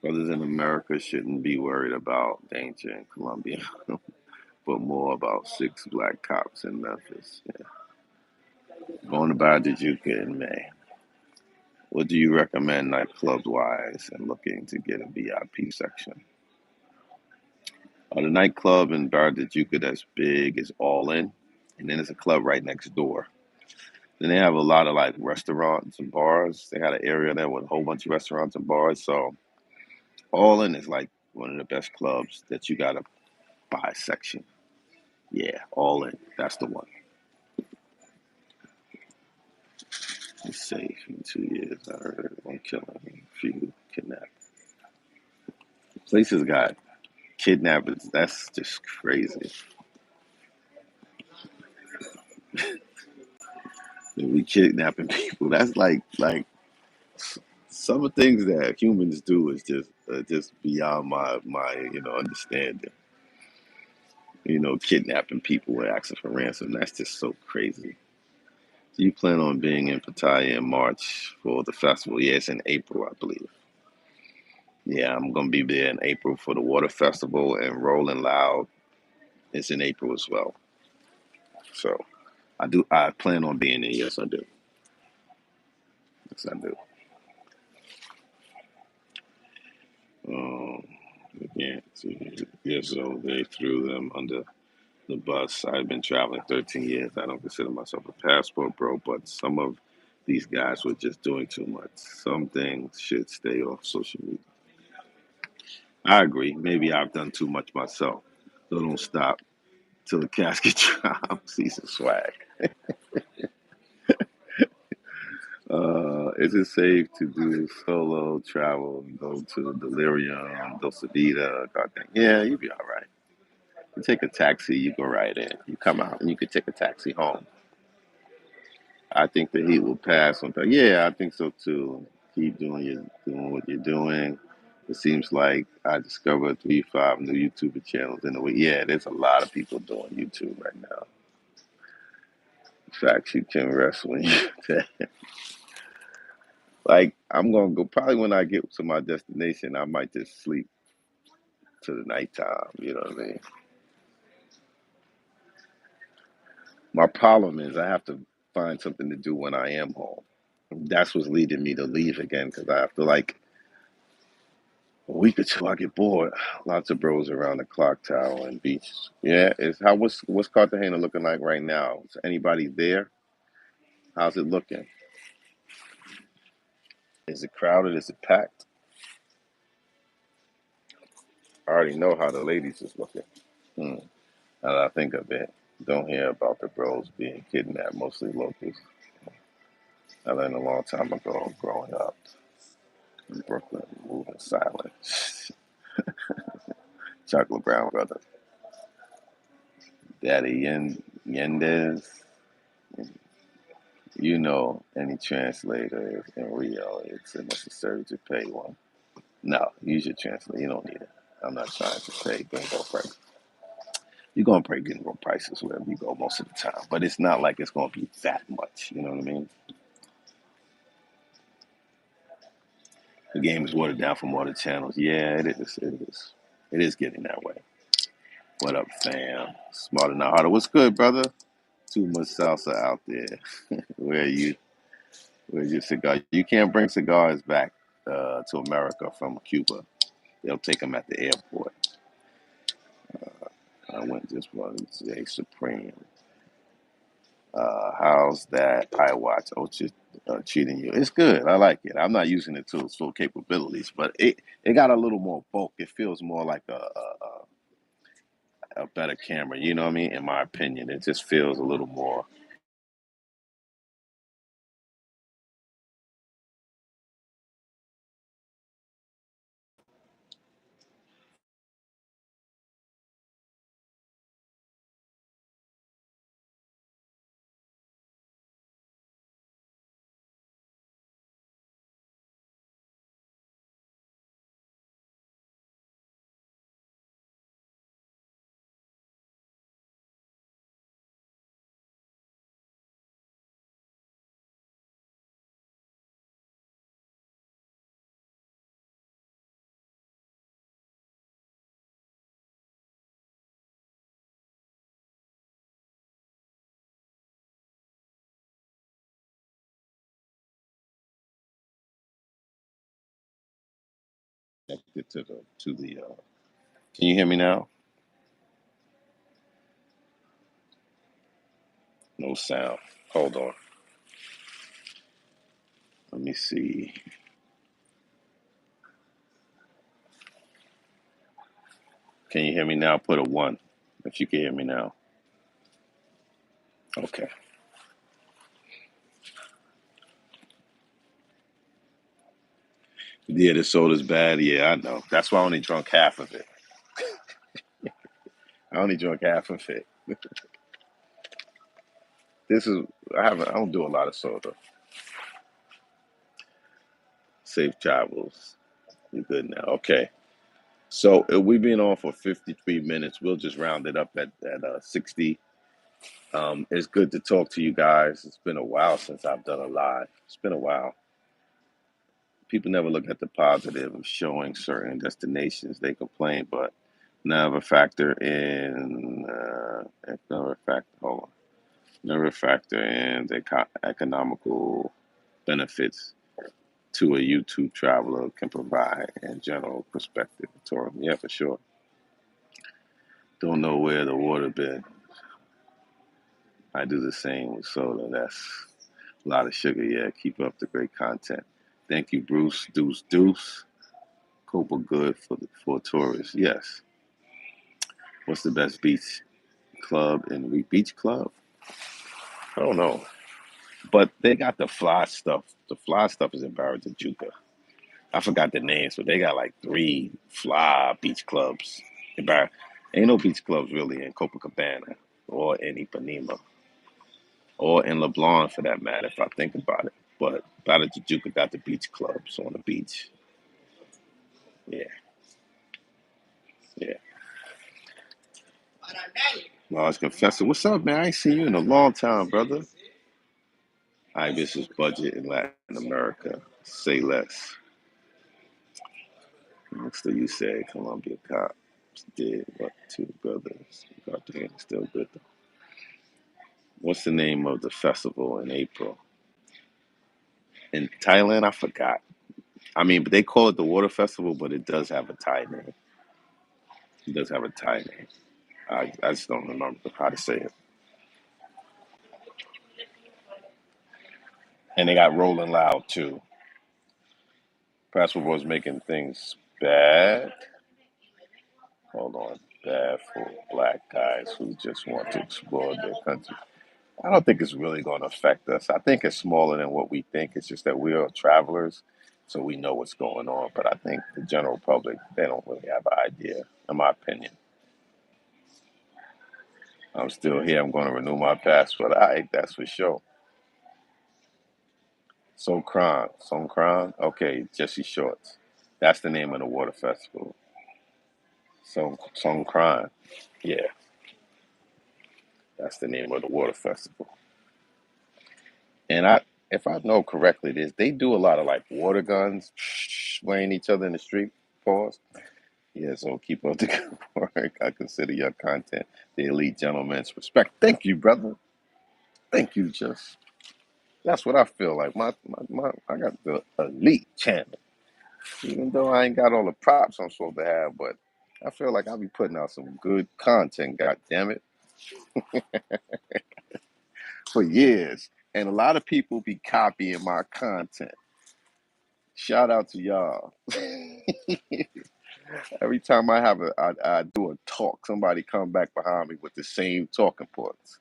Brothers in America shouldn't be worried about danger in Colombia, but more about 6 black cops in Memphis. Yeah. Going to Bar de Juca in May. What do you recommend nightclubs wise and looking to get a VIP section? The nightclub in Bar de Juca that's big is All In, and then there's a club right next door. Then they have a lot of like restaurants and bars. They got an area there with a whole bunch of restaurants and bars. So All In is like one of the best clubs that you gotta buy a section. Yeah, All In. That's the one. It's safe in 2 years. I heard one killing, a few kidnapped. Places got kidnappers. That's just crazy. We kidnapping people. That's like some of the things that humans do is just beyond my understanding. Kidnapping people and asking for ransom. That's just so crazy. Do you plan on being in Pattaya in March for the festival? Yeah, it's in April, I believe. Yeah, I'm gonna be there in April for the water festival, and Rolling Loud is in April as well. So I plan on being there. Yes, I do. Yes, I do. Um, again, years old, they threw them under the bus. I've been traveling 13 years. I don't consider myself a passport bro, but some of these guys were just doing too much. Some things should stay off social media. I agree. Maybe I've done too much myself. So don't stop till the casket drops. See some swag. Is it safe to do solo travel and go to Delirium, Dosadita? God dang. Yeah, you'll be all right. You take a taxi, you go right in. You come out and you can take a taxi home. I think the heat will pass sometime. Yeah, I think so too. Keep doing what you're doing. It seems like I discovered 3 5 new YouTuber channels in a week. Yeah, there's a lot of people doing YouTube right now. In fact, you can rest when you like. I'm gonna go probably when I get to my destination. I might just sleep to the nighttime. You know what I mean? My problem is I have to find something to do when I am home. That's what's leading me to leave again because I have to like a week or two, I get bored. Lots of bros around the clock tower and beach. Yeah, it's how what's Cartagena looking like right now? Is anybody there? How's it looking? Is it crowded? Is it packed? I already know how the ladies is looking. Hmm. Now that I think of it, don't hear about the bros being kidnapped, mostly locals. I learned a long time ago growing up in Brooklyn, moving silent. Chocolate Brown brother, Daddy Yendez. You know, any translator in Rio, it's necessary to pay one. No, use your translator. You don't need it. I'm not trying to pay gringo price. You're gonna pay gringo prices wherever you go most of the time, but it's not like it's gonna be that much. You know what I mean? The game is watered down from all the channels. Yeah, it is. It is. It is getting that way. What up, fam? Smarter not harder. What's good, brother? Too much salsa out there. Where you? Where's your cigar? You can't bring cigars back to America from Cuba. They'll take them at the airport. I went just one today, Supreme. How's that iWatch Ocha cheating you? It's good. I like it. I'm not using it to its full capabilities, but it got a little more bulk. It feels more like a better camera. You know what I mean? In my opinion, it just feels a little more. Connected to the. Can you hear me now? No sound. Hold on. Let me see. Can you hear me now? Put a one if you can hear me now. Okay. Yeah, the soda's bad. Yeah, I know. That's why I only drunk half of it. I only drunk half of it. This is I don't do a lot of soda. Safe travels. You good now? Okay. So we've been on for 53 minutes. We'll just round it up at 60. It's good to talk to you guys. It's been a while since I've done a live. It's been a while. People never look at the positive of showing certain destinations. They complain, but never factor in. Never factor. Hold on. Never factor in the economical benefits to a YouTube traveler can provide in general perspective. Tourism, yeah, for sure. Don't know where the water been. I do the same with soda. That's a lot of sugar. Yeah, keep up the great content. Thank you, Bruce. Deuce, Deuce. Copa good for tourists. Yes. What's the best beach club in the beach club? I don't know, but they got the fly stuff. The fly stuff is in Baratajuca. I forgot the names, but they got like three fly beach clubs. In Bar- Ain't no beach clubs really in Copacabana or in Ipanema or in LeBlanc for that matter, if I think about it. But Baratajuca got the beach clubs on the beach. Yeah, yeah. Large Confessor, what's up, man? I ain't seen you in a long time, brother. Ibis budget in Latin America. Say less. Next to you said Colombia cops did what two brothers. Cartagena still good though. What's the name of the festival in April? In Thailand, I forgot. I mean, but they call it the Water Festival, but it does have a Thai name. It does have a Thai name. I just don't remember how to say it. And they got Rolling Loud too. Passport Bros making things bad. Hold on. Bad for black guys who just want to explore their country. I don't think it's really going to affect us. I think it's smaller than what we think. It's just that we are travelers, so we know what's going on. But I think the general public, they don't really have an idea, in my opinion. I'm still here. I'm going to renew my passport. All right, that's for sure. Songkran. Okay, Jesse Shorts. That's the name of the water festival. Songkran. Yeah, that's the name of the water festival. And if I know correctly, they do a lot of like water guns, spraying each other in the street. Pause. Yeah, so keep up the good work. I consider your content the elite gentleman's respect. Thank you, brother. Thank you, just. That's what I feel like. I got the elite channel. Even though I ain't got all the props I'm supposed to have, but I feel like I'll be putting out some good content, god damn it, for years. And a lot of people be copying my content. Shout out to y'all. Every time I do a talk, somebody come back behind me with the same talking points.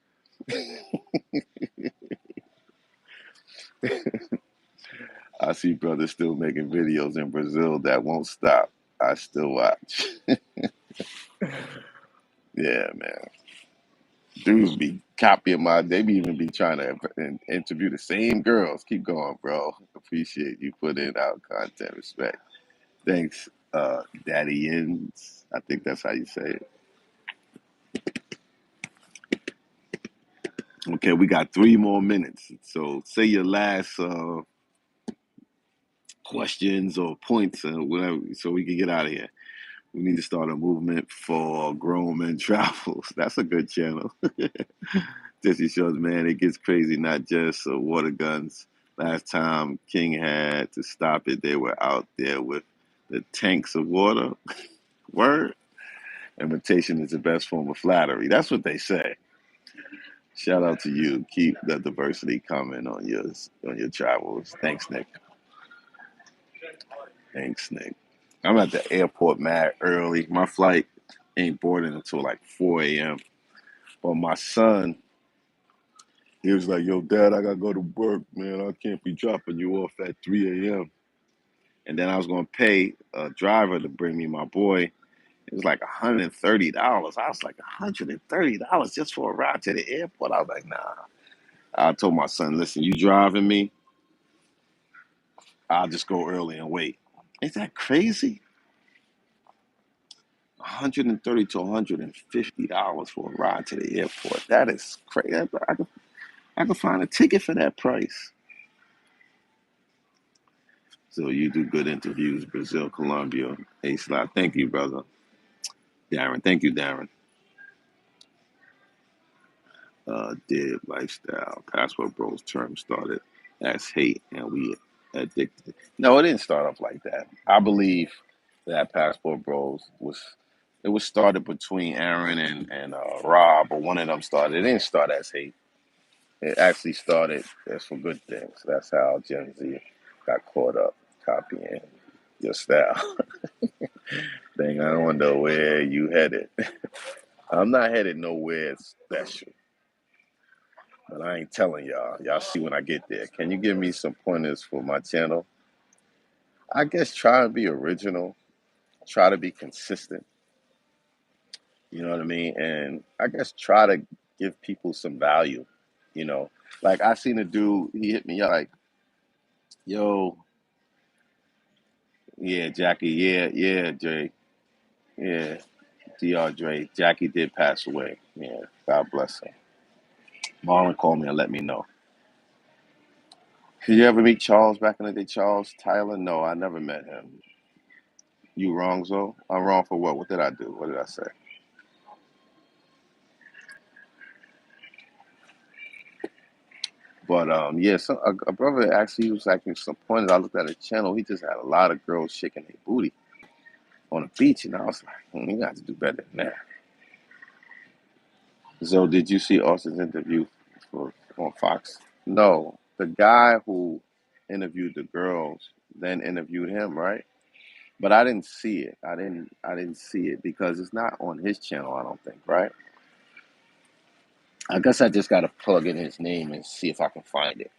I see brothers still making videos in Brazil that won't stop. I still watch. Yeah, man. Dudes be copying they be even be trying to interview the same girls. Keep going, bro. Appreciate you putting out content. Respect. Thanks, Daddy Yins. I think that's how you say it. Okay, we got 3 more minutes. So say your last questions or points or whatever so we can get out of here. We need to start a movement for grown men travels. That's a good channel. Jesse shows, man, it gets crazy, not just water guns. Last time King had to stop it, they were out there with the tanks of water. Word. Imitation is the best form of flattery. That's what they say. Shout out to you. Keep the diversity coming on your travels. Thanks, Nick. Thanks, Nick. I'm at the airport mad early. My flight ain't boarding until like 4 a.m. But my son, he was like, yo, Dad, I gotta go to work, man. I can't be dropping you off at 3 a.m. And then I was gonna pay a driver to bring me my boy. It was like $130. I was like, $130 just for a ride to the airport? I was like, nah. I told my son, listen, you driving me, I'll just go early and wait. Is that crazy? $130 to $150 for a ride to the airport. That is crazy. I could find a ticket for that price. So you do good interviews, Brazil, Colombia, A-Slot. Thank you, brother. Darren, thank you, Darren. Did lifestyle. Passport Bros term started as hate and we addicted. No, it didn't start off like that. I believe that Passport Bros was started between Aaron and Rob, or one of them started. It didn't start as hate. It actually started as for good things. That's how Gen Z got caught up copying your style. Dang, I wonder where you headed. I'm not headed nowhere special, but I ain't telling y'all. Y'all see when I get there. Can you give me some pointers for my channel? I guess try and be original. Try to be consistent. You know what I mean? And I guess try to give people some value. You know, like I seen a dude. He hit me up like, "Yo, yeah, Jackie, yeah, Jay, yeah, Dr. Dre. Jackie did pass away. Yeah, God bless her." Marlon called me and let me know. Did you ever meet Charles back in the day? Charles Tyler? No, I never met him. You wrong, Zo? I'm wrong for what? What did I do? What did I say? But yeah, so a brother actually was acting some point. I looked at his channel. He just had a lot of girls shaking their booty on the beach, and I was like, you got to do better than that. So, did you see Austin's interview on Fox? No, the guy who interviewed the girls then interviewed him, right? But I didn't see it. I didn't see it because it's not on his channel. I don't think, right? I guess I just got to plug in his name and see if I can find it.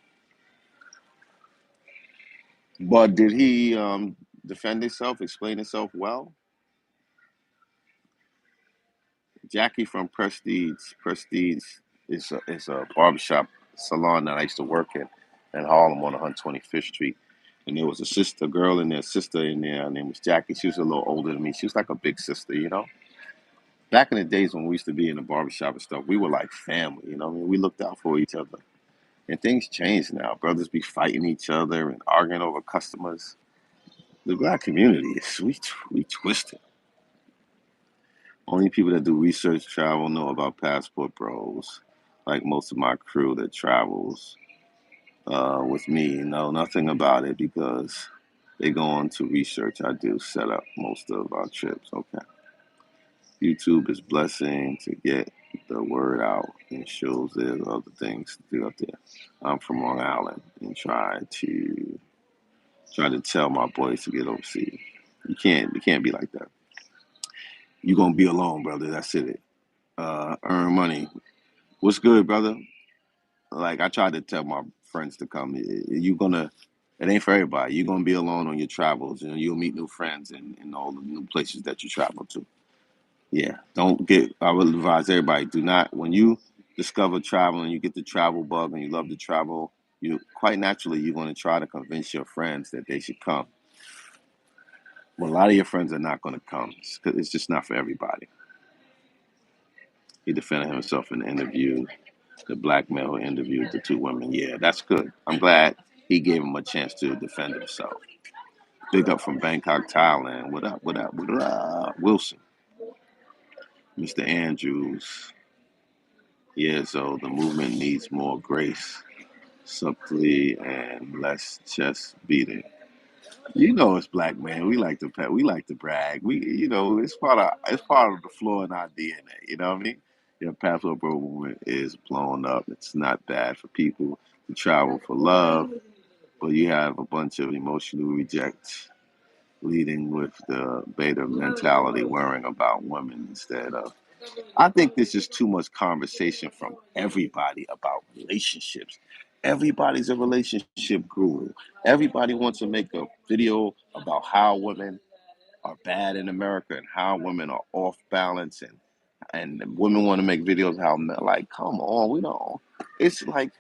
But did he defend himself, explain himself well? Jackie from Prestige is a barbershop salon that I used to work in Harlem on 125th Street. And there was a girl in there, sister in there. Her name was Jackie. She was a little older than me. She was like a big sister, you know. Back in the days when we used to be in the barbershop and stuff, we were like family, you know. What I mean, we looked out for each other. And things changed now. Brothers be fighting each other and arguing over customers. The black community is we twisted. Only people that do research travel know about Passport Bros. Like most of my crew that travels with me know nothing about it because they go on to research. I do set up most of our trips. Okay. YouTube is blessing to get the word out and shows there's other things to do up there. I'm from Long Island and try to tell my boys to get overseas. You can't be like that. You're gonna be alone, brother. That's it. Earn money. What's good, brother? Like I tried to tell my friends to come. It ain't for everybody. You're gonna be alone on your travels, and you'll meet new friends in all the new places that you travel to. Yeah, don't get. I would advise everybody: do not when you discover travel and you get the travel bug and you love to travel. You quite naturally you're going to try to convince your friends that they should come. Well, a lot of your friends are not going to come because it's just not for everybody. He defended himself in the interview. The black male who interviewed the two women. Yeah, that's good. I'm glad he gave him a chance to defend himself. Big up from Bangkok, Thailand. What up? What up? What up? Wilson, Mr. Andrews. Yeah, so the movement needs more grace, subtlety, and less chest beating. You know, it's black man. We like to brag. It's part of the flow in our DNA. You know what I mean? Your passport bro movement is blown up. It's not bad for people who travel for love, but you have a bunch of emotional rejects leading with the beta mentality, worrying about women instead of. I think there's just too much conversation from everybody about relationships. Everybody's a relationship guru. Everybody wants to make a video about how women are bad in America and how women are off balance and women want to make videos how like come on, we don't. It's like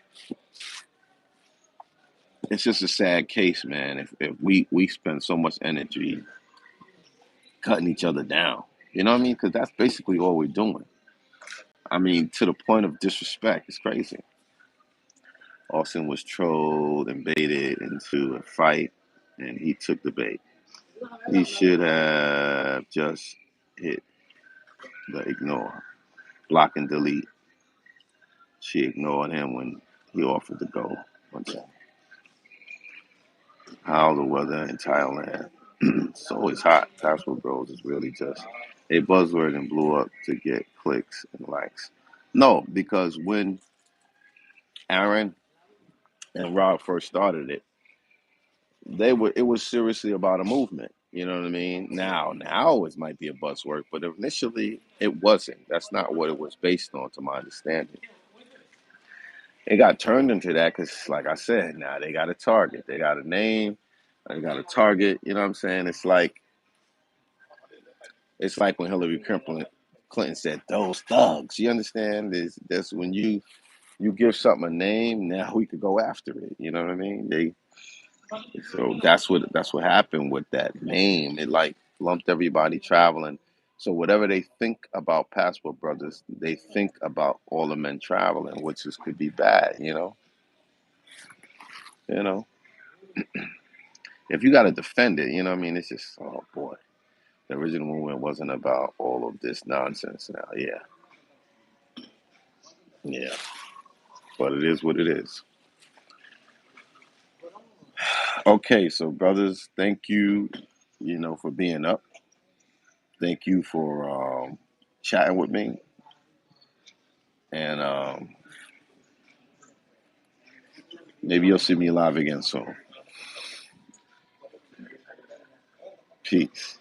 it's just a sad case, man. If we spend so much energy cutting each other down, you know what I mean? Because that's basically all we're doing. I mean, to the point of disrespect. It's crazy. Austin was trolled and baited into a fight, and he took the bait. He should have just hit the ignore, block and delete. She ignored him when he offered to go. How the weather in Thailand. It's always hot. Passport Bros is really just a buzzword and blew up to get clicks and likes. No, because when Aaron and Rob first started it, it was seriously about a movement. You know what I mean? Now it might be a buzzword, but initially it wasn't. That's not what it was based on, to my understanding. It got turned into that because, like I said, now they got a target, they got a name, they got a target. You know what I'm saying? It's like when Clinton said those thugs. You understand? That's when you give something a name. Now we could go after it. You know what I mean? So that's what happened with that name. It like lumped everybody traveling. So whatever they think about Passport Brothers, they think about all the men traveling, which could be bad. You know. If you got to defend it, you know what I mean. It's just oh boy, the original movement wasn't about all of this nonsense. Now, yeah, yeah, but it is what it is. Okay, so brothers, thank you, for being up. Thank you for chatting with me, and maybe you'll see me live again soon. Peace.